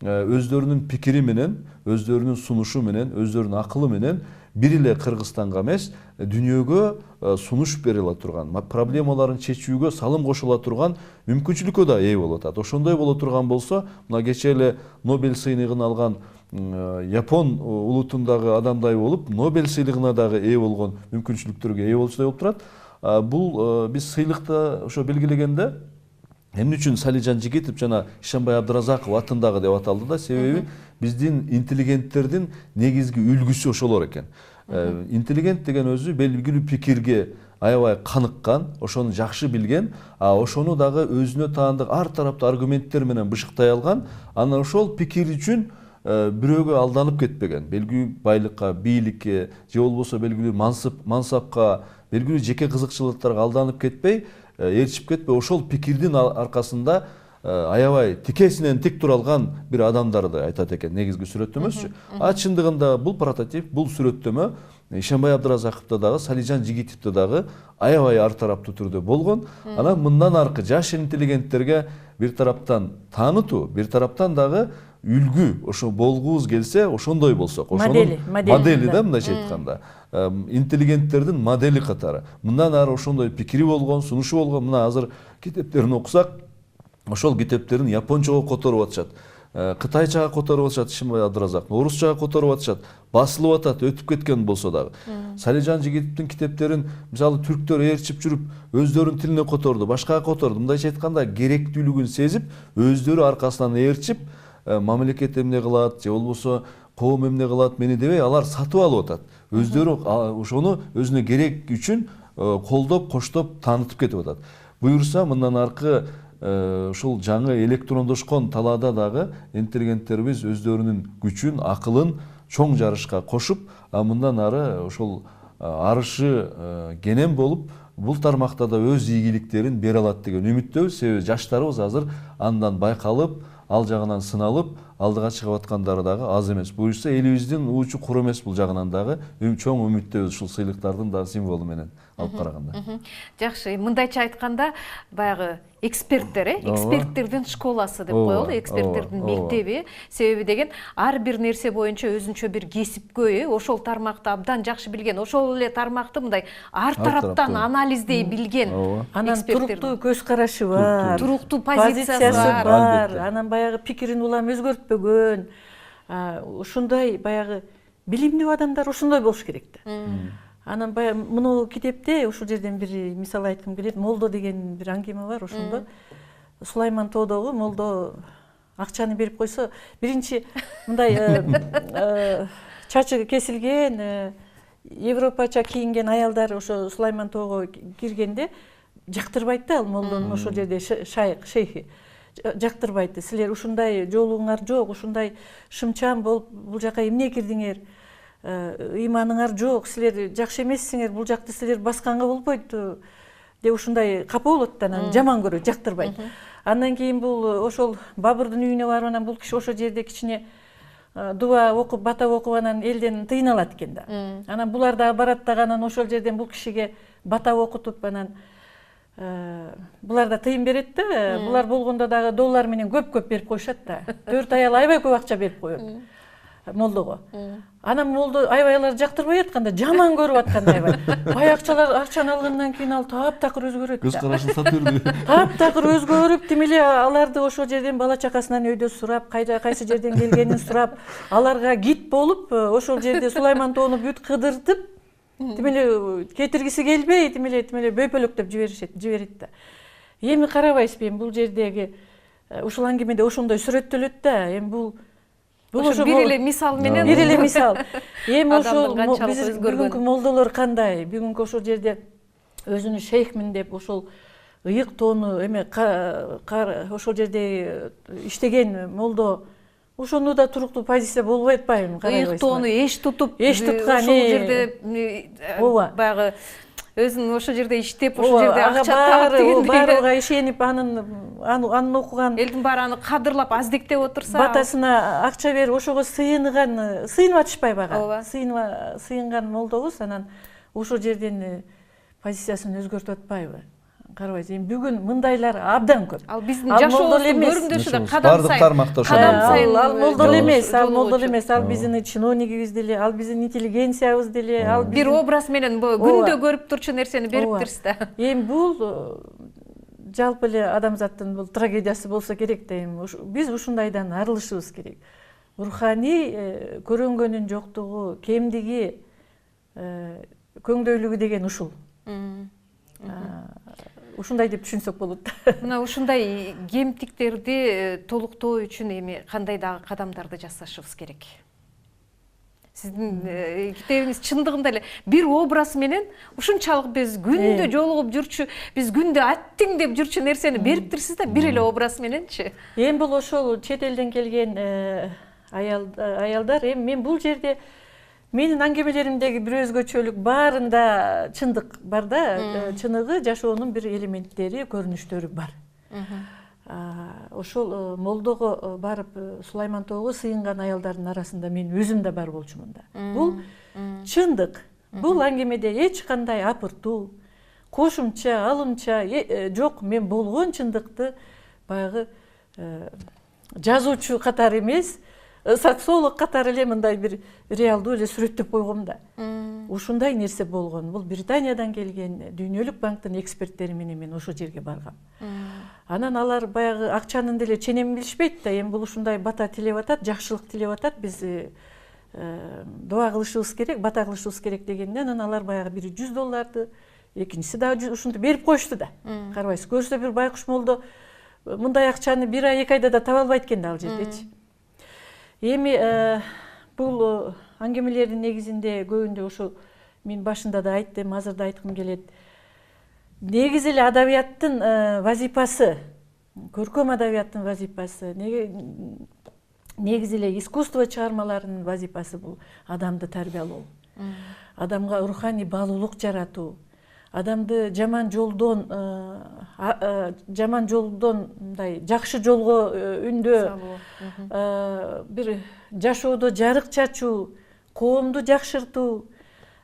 өздөрүнүн пикири менен, өздөрүнүн сунушу менен, өздөрүнүн акылы менен бир эле Кыргызстанга эмес, дүйнөгө сунуш бере ала турган, проблемаларын чечүүгө салым кошо ала турган мүмкүнчүлүккө да ээ болуп атат. Ошондой боло турган болсо, мына кечээ эле Нобель сыйлыгын алган Япон улутундагы адамдай болуп, Нобель сыйлыгына дагы ээ болгон мүмкүнчүлүктөргө ээ болчудай болуп турат. Бул биз сыйлыкты ошо белгилегенде эмне үчүн Салижан Жигитов жана Ишенбай Абдыразаков атындагы деп аталды да, себеби биздин интеллигенттердин негизги үлгүсү ошолор экен. Интеллигент деген өзү белгилүү пикирге аябай каныккан, ошону жакшы билген, ошону дагы өзүнө таандык ар тараптуу аргументтер менен бышыктай алган, анан ошол пикир үчүн бирөөгө алданып кетпеген, белгилүү байлыкка, бийликке же болбосо белгилүү мансапка, белгилүү жеке кызыкчылыктарга алданып кетпей, ээрчип кетпей, ошол пикирдин аркасында аябай тикесинен тик тура алган бир адамдарды айтат экен негизги сүрөттөмөсү. Чындыгында бул прототип, бул сүрөттөмө Ишенбай Абдыразаковдо дагы, Салижан Жигитевде дагы аябай ар тараптуу түрдө болгон. Анан мындан аркы жаш интеллигенттерге бир тараптан таанытуу, бир тараптан дагы үлгү, ошо болгубуз келсе, ошондой болсок, ошонун модели да, мындайча айтканда, интеллигенттердин модели катары. Мындан ары ошондой пикири болгон, сунушу болгон. Мына азыр китептерин окусак, ошол китептерин япончого которуп атышат, кытайчага которуп атышат, Ишенбай Абдыразаков, орусчага которуп атышат, басылып атат, өтүп кеткен болсо дагы. Салижан Жигитевдин китептерин мисалы түрктөр ээрчип жүрүп, өздөрүнүн тилине которду, башкага которду. Мындайча айтканда, керектүүлүгүн сезип, өздөрү аркасынан ээрчип, мамлекет эмне кылат, же болбосо коом эмне кылат мени дебей, алар сатып алып атат. Өздөрү ошону өзүнө керек үчүн колдоп, коштоп, таанытып кетип атат. Буюрса, мындан аркы ушул жаңы электрондошкон талаада дагы интеллигенттерибиз өздөрүнүн күчүн, акылын чоң жарышка кошуп, мындан ары ошол арышы кенен болуп, бул тармакта да өз ийгиликтерин бере алат деген үмүттөбүз. Себеби жаштарыбыз азыр андан байкалып, ал жагынан сыналып, алдыга чыгып аткандары дагы аз эмес. Буюрса, элибиздин уучу кур эмес бул жагынан дагы чоң үмүттөбүз ушул сыйлыктардын да символу менен алып караганда. Жакшы, мындайча айтканда, баягы эксперттер, эксперттердин школасы деп коелу, эксперттердин мектеби. Себеби деген ар бир нерсе боюнча өзүнчө бир кесипкөй, ошол тармакты абдан жакшы билген, ошол эле тармакты мындай ар тараптан анализдей билген анан туруктуу көз карашы бар, туруктуу позициясы бар, анан баягы пикирин улам өзгөртпөгөн, ушундай баягы билимдүү адамдар ушундай болуш керек да. Анан баягы муну китепте ушул жерден бир мисал айткым келет. Молдо деген бир аңгеме бар, ошондо Сулайман Тоодогу молдо акчаны берип койсо, биринчи мындай чачы кесилген, европача кийинген аялдар ошо Сулайман Тоого киргенде жактырбайт да, ал молдонун ошол жерде шейхи жактырбайт. Силер ушундай жолуңар жок, ушундай шымчан болуп бул жака эмне кирдиңер? Ыйманыңар жок, силер жакшы эмессиңер, бул жакты силер басканга болбойт деп ушундай капа болот да, анан жаман көрөт, жактырбайт. Андан кийин бул ошол Бабурдун үйүнө барып, анан бул киши ошол жерде кичине дуа окуп, бата окуп, анан элден тыйналат экен да. Анан булар да барат дагы, анан ошол жерден бул кишиге бата окутуп, анан булар да тыйын берет да. Булар болгондо дагы доллар менен көп берип коюшат да. 4 аял аябай көп акча берип коет молдого. Анан молдо аябайлар жактырбай атканда, жаман көрүп атканда аябай. Бай акчаны алгандан кийин ал таптакыр өзгөрөт да. Көз карашын сап берди. Таптакыр өзгөрүп, тим эле аларды ошол жерден бала чакасынан өйдө сурап, кайсы жерден келгенин сурап, аларга гид болуп, ошол жерде Сулайман Тоону бүт кыдыртып, тим эле кетиргиси келбей, тим эле бөйпөлөктөп жиберет да. Эми карабайсызбы, бул жердеги ушул аңгемеде ошондой сүрөттөлөт да. Эми бул ошо бир эле мисал менен. Бир эле мисал. Эми ошол бүгүнкү молдолор кандай? Бүгүнкү ошол жерде өзүнү шейхмин деп ошол ыйык тоону эме ошол жерде иштеген молдо ошону да туруктуу позиция болбой атпайбы? Ыйык тоону эш тутуп, туткан ошол жерде баягы өзүн ошол жерде иштеп, ошол жерде акча таап дегендей. Баарыга ишенип, анын окуган, элдин баары аны кадырлап аздиктеп отурса, батасына акча берип, ошого сыйынып атышпайбы ага? Сыйынган молдобуз, анан ошол жерден позициясын өзгөртүп атпайбы? Карабайсыз, эми бүгүн мындайлар абдан көп. Ал биздин жашообуздун көрүндөшү да кадам сайын. Ал молдол эмес, ал биздин чиновнигибиз деле, ал биздин интеллигенциябыз деле, ал бир образ менен күндө көрүп турчу нерсени бериптирсиз да. Эми бул жалпы эле адамзаттын бул трагедиясы болсо керек да. Эми биз ушундайдан арылышыбыз керек. Руханий көрөнгөнүн жоктугу, кемдиги, көңдөйлүгү деген ушул. ушундай деп түшүнсөк болот. Мына ушундай кемтиктерди толуктоо үчүн эми кандай дагы кадамдарды жасашыбыз керек? Сиздин китебиңиз чындыгында эле бир образ менен ушунчалык биз күндө жолугуп жүрчү, биз күндө аттиң деп жүрчү нерсени бериптирсиз да, бир эле образ мененчи. Эми бул ошол чет элден келген аялдар, эми мен бул жерде менин аңгемелеримдеги бир өзгөчөлүк баарында чындык бар да, чыныгы жашоонун бир элементтери, көрүнүштөрү бар. Ошол Молдого барып Сулайман тоого сыйынган аялдардын арасында мен өзүм да бар болчумун да. Бул чындык. Бул аңгемеде эч кандай апыртуу, кошумча, алымча жок. Мен болгон чындыкты баягы жазуучу катары эмес, социолог катары эле мындай бир реалдуу эле сүрөттөп койгом да. Ушундай нерсе болгон. Бул Британиядан келген Дүйнөлүк банктын эксперттери менен мен ошол жерге баргам. Анан алар баягы акчанын деле ченемин билишпейт да. Эми бул ушундай бата тилеп атат, жакшылык тилеп атат. Биз дуа кылышыбыз керек, бата кылышыбыз керек дегенден анан алар баягы бири $100, экинчиси дагы ушунтип берип коюшту да. Карабайсыз, көрсө бир байкуш молдо мындай акчаны бир ай, 2 айда да таба албайт экен да ал жердечи. Эми бул аңгемелердин негизинде көбүндө ошо мен башында да айттым, азыр да айткым келет. Негизи эле адабияттын вазипасы, көркөм адабияттын вазипасы, негизи эле искусство чыгармаларынын вазипасы бул адамды тарбиялоо. Адамга руханий баалуулук жаратуу, адамды жаман жолдон мындай жакшы жолго үндөө, бир жашоодо жарык чачуу, коомду жакшыртуу,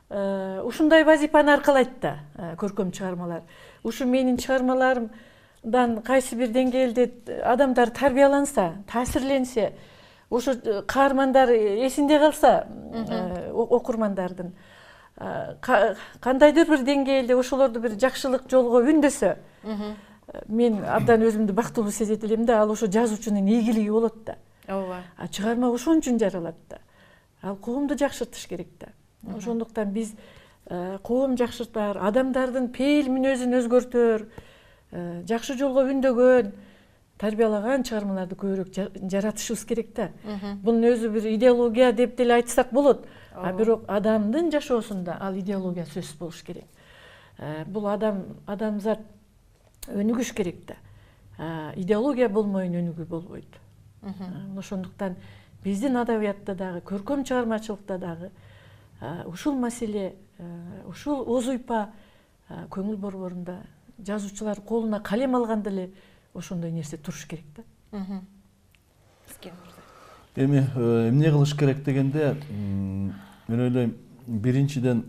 ушундай вазипаны аркалайт да көркөм чыгармалар. Ушу менин чыгармаларымдан кайсы бир деңгээлде адамдар тарбияланса, таасирленсе, ушу каармандар эсинде калса, окурмандардын кандайдыр бир деңгээлде ошолорду бир жакшылык жолго үндөсө, мен абдан өзүмдү бактылуу сезет элем да. Ал ошо жазуучунун ийгилиги болот да. Ооба. Чыгарма ошон үчүн жаралат да. Ал коомду жакшыртыш керек да. Ошондуктан биз коом жакшыртар, адамдардын пейил мүнөзүн өзгөртөр, жакшы жолго үндөгөн, тарбиялаган чыгармаларды көбүрөөк жаратышыбыз керек да. Бунун өзү бир идеология деп деле айтсак болот. Бирок адамдын жашоосунда ал идеология сөзсүз болуш керек. Бул адамзат өнүгүш керек да. Идеология болмойун өнүгүү болбойт. Ошондуктан биздин адабиятта дагы, көркөм чыгармачылыкта дагы ушул маселе, ушул озуйпа көңүл борборунда жазуучулар колуна калем алганда эле ошондой нерсе туруш керек да. Эми эмне кылыш керек дегенде, мен ойлойм, биринчиден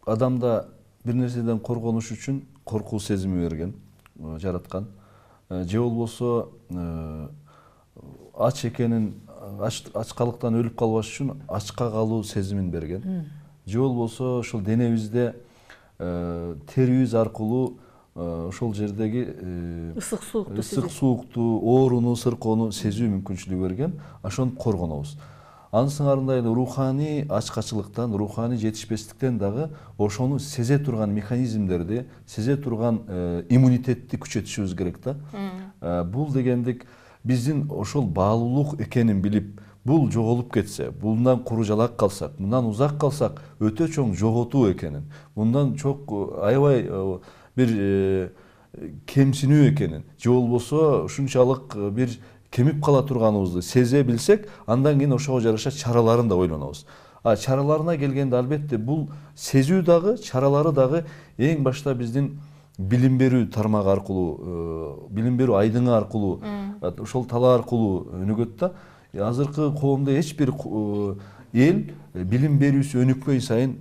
адамда бир нерседен коргонуш үчүн коркуу сезими берген, жараткан. Же болбосо ач экенин, ачкалыктан өлүп калбаш үчүн ачка калуу сезимин берген. Же болбосо ошол денебизде терибиз аркылуу ошол жердеги ысык суукту, ооруну, сыркоону сезүү мүмкүнчүлүгү берген. Ошону коргонобуз. Анын сыңарында эле руханий ачкачылыктан, руханий жетишпестиктен дагы ошону сезе турган механизмдерди, сезе турган иммунитетти күчөтүшүбүз керек да. Бул дегендик биздин ошол баалуулук экенин билип, бул жоголуп кетсе, bundan куру жалак калсак, мындан узак калсак, өтө чоң жоготуу экенин, мындан чок аябай бир кемсинүү экенин, же болбосо ушунчалык бир кемип кала турганыбызды сезе билсек, андан кийин ошого жараша чараларын да ойлонобуз. Чараларына келгенде албетте бул сезүү дагы, чаралары дагы эң башта биздин билим берүү тармагы аркылуу, билим берүү айдыңы аркылуу, ошол тала аркылуу өнүгөт да. Азыркы коомдо эч бир эл билим берүүсү өнүкпөй сайын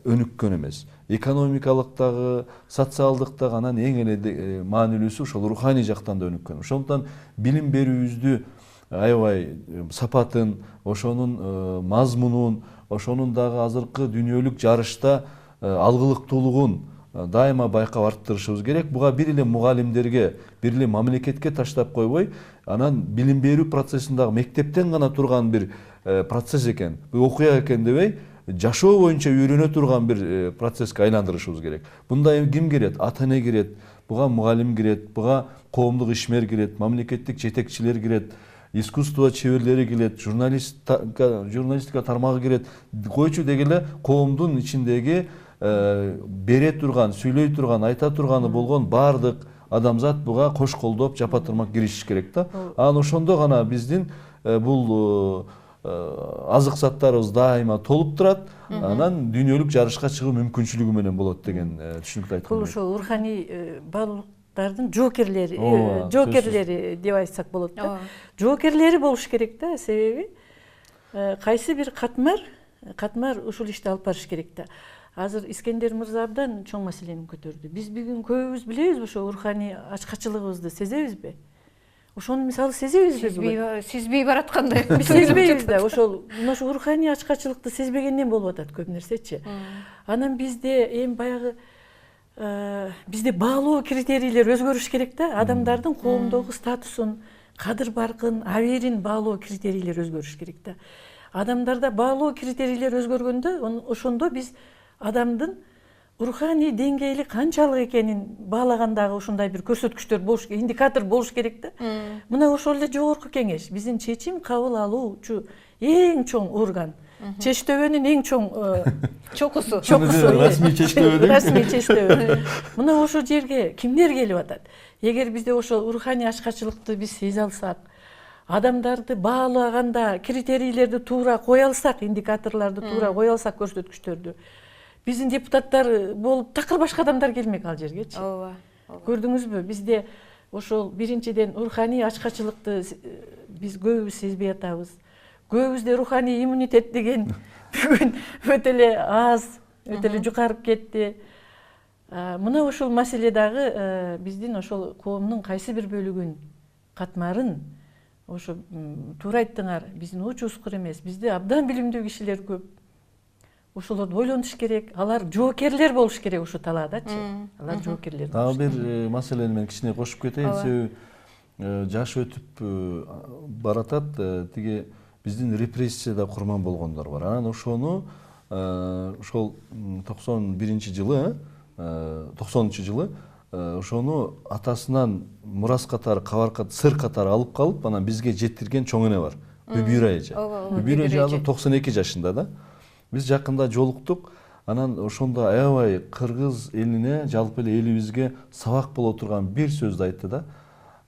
өнүккөн эмес. Экономикалык дагы, социалдык дагы, анан эң эле маанилүүсү ошол руханий жактан да өнүккөн. Ошондуктан билим берүүбүздү аябай сапатын, ошонун мазмунун, ошонун дагы азыркы дүйнөлүк жарышта алгылыктуулугун дайыма байкап арттырышыбыз керек. Буга бир эле мугалимдерге, бир эле мамлекетке таштап койбой, анан билим берүү процессиндагы мектептен гана турган бир процесс экен, окуя экен дебей, жашоо боюнча үйрөнө турган бир процесске айландырышыбыз керек. Бунда ким кирет? Ата эне кирет, буга мугалим кирет, буга коомдук ишмер кирет, мамлекеттик жетекчилер кирет, искусство чеберлери кирет, журналистика тармагы кирет. Койчу дегеле коомдун ичиндеги бере турган, сүйлөй турган, айта турганы болгон баардык адамзат буга кош колдоп, жапа турмак киришиш керек да. Анан ошондо гана биздин бул азык заттарыбыз дайыма толуп турат, анан дүйнөлүк жарышка чыгуу мүмкүнчүлүгү менен болот деген түшүнүктү айткым бул келет. ошо руханий баалуулуктардын жоокерлери деп айтсак болот да. Жоокерлери болуш керек да, себеби кайсы бир катмар ушул ишти алып барыш керек да. Азыр Искендер мырза абдан чоң маселени көтөрдү. Биз бүгүн көбүбүз билебизби ошо руханий ачкачылыгыбызды сезебизби? Ошону мисалы сезебизби? Сезбей бараткандай. Биз сезбейбиз да. Ошол руханий ачкачылыкты сезбегенден болуп атат көп нерсечи. Анан бизде эми баягы бизде баалоо критерийлер өзгөрүш керек да. Адамдардын коомдогу статусун, кадыр баркын, абийирин баалоо критерийлер өзгөрүш керек да. Адамдарда баалоо критерийлер өзгөргөндө ошондо биз адамдын руханий деңгээли канчалык экенин баалагандагы ушундай бир көрсөткүчтөр болуш керек, индикатор болуш керек да. Мына ошол эле жогорку кеңеш, биздин чечим кабыл алуучу эң чоң орган. Чечтөбөнүн эң чоң чокусу. Расмий чечтөбө. Расмий чечтөбө. Мына ошол жерге кимдер келип атат? Эгер бизде ошол руханий ачкачылыкты биз сезе алсак, адамдарды баалаганда критерийлерди туура кое алсак, индикаторлорду туура кое алсак, көрсөткүчтөрдү, биздин депутаттар болуп такыр башка адамдар келмек ал жергечи. Ооба. Көрдүңүзбү? Бизде ошол биринчиден руханий ачкачылыкты биз көбүбүз сезбей атабыз. Көбүбүздө руханий иммунитет деген бүгүн өтө эле аз, өтө эле жукарып кетти. Мына ошол маселе дагы биздин ошол коомдун кайсы бир бөлүгүн, катмарын ошо туура айттыңар, биздин уч ускур эмес, бизде абдан билимдүү кишилер көп. Ошолорду ойлонуш керек. Алар жоокерлер болуш керек ушу талаадачы. Алар жоокерлер. Дагы бир маселени мен кичине кошуп кетейин. Себеби жаш өтүп баратат, тиги биздин репрессияда курман болгондор бар. Анан ошону ошол 91-жылы, 90-жылы ошону атасынан мурас катары, кабар катары, сыр катары алып калып, анан бизге жеттирген чоң эне бар. Бүбүр эже. Бүбүр эже азыр 92 жашында да. Биз жакында жолуктук. Анан ошондо аябай кыргыз элине, жалпы эле элибизге сабак боло турган бир сөздү айтты да.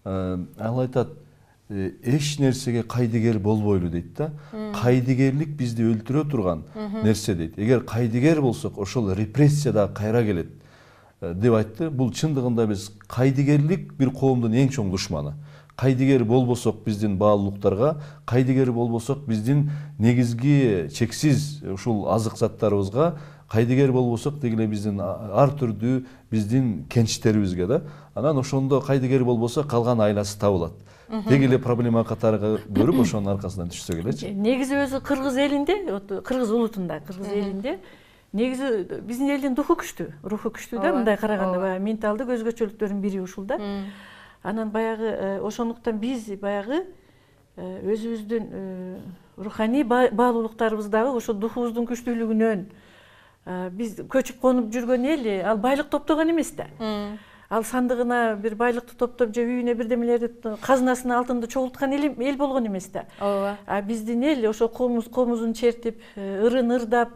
Ал айтат: эч нерсеге кайдыгер болбойлу дейт да. Кайдыгерлик бизди өлтүрө турган нерсе дейт. Эгер кайдыгер болсок, ошол репрессия да кайра келет деп айтты. Бул чындыгында биз кайдыгерлик бир коомдун эң чоң душманы. Кайдыгер болбосок биздин баалуулуктарга, кайдыгер болбосок биздин негизги чексиз ушул азык заттарыбызга, кайдыгер болбосок дегеле биздин ар түрдүү биздин кенчтерибизге да. Анан ошондо кайдыгер болбосо калган айласы табылат. Дегеле проблема катары көрүп ошонун аркасынан түшсө элечи. Негизи өзү кыргыз элинде, кыргыз улутунда, кыргыз элинде негизи биздин элдин руху күчтүү да, мындай караганда менталдык өзгөчөлүктөрдүн бири ушул да. Анан баягы ошондуктан биз баягы өзүбүздүн руханий баалуулуктарыбыздагы ошо духубуздун күчтүүлүгүнөн биз көчүп конуп жүргөн эл, ал байлык топтогон эмес да. Ал сандыгына бир байлыкты топтоп же үйүнө бирдемелерди, казынасына алтынды чогулткан эл болгон эмес да. Ооба. Биздин эл ошо комузун чертип, ырын ырдап,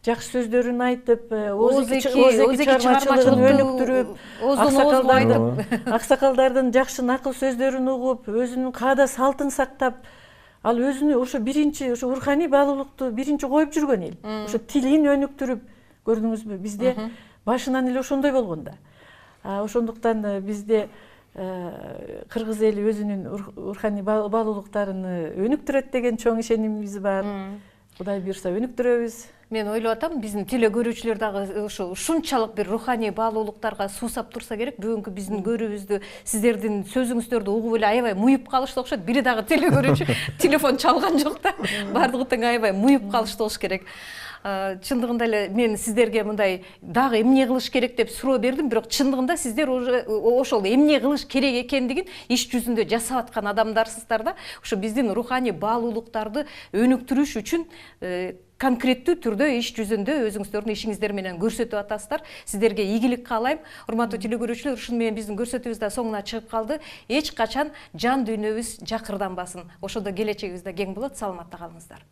жакшы сөздөрүн айтып, ооздеги чыгармачылыгын өнүктүрүп, аксакалдардын жакшы накыл сөздөрүн угуп, өзүнүн каада салтын сактап, ал өзүнү ошо биринчи ошо руханий баалуулукту биринчи коюп жүргөн эл. Ошо тилин өнүктүрүп, көрдүңүзбү? Бизде башынан эле ошондой болгон да. Ошондуктан бизде кыргыз эли өзүнүн руханий баалуулуктарын өнүктүрөт деген чоң ишенимибиз бар. Кудай буйрса өнүктүрөбүз. Мен ойлоп атам, биздин теле көрүүчүлөр дагы ошо ушунчалык бир руханий баалуулуктарга суусап турса керек. Бүгүнкү биздин көрүүбүздү, сиздердин сөзүңүздөрдү угуп эле аябай муюп калышты окшойт. Бири дагы теле көрүүчү телефон чалган жок да. Бардыгы тең аябай муюп калышты болуш керек. Чындыгында эле мен сиздерге мындай дагы эмне кылыш керек деп суроо бердим, бирок чындыгында сиздер ошол эмне кылыш керек экендигин иш жүзүндө жасап аткан адамдарсыздар да. Ошо биздин руханий баалуулуктарды өнүктүрүш үчүн конкреттүү түрдө иш жүзүндө өзүңүздөрдүн ишиңиздер менен көрсөтүп атасыздар. Сиздерге ийгилик каалайм. Урматтуу телекөрүүчүлөр, ушуну менен биздин көрсөтүүбүз да соңуна чыгып калды. Эч качан жан дүйнөбүз жакырданбасын. Ошондо келечегибиз да кең болот. Саламатта калыңыздар.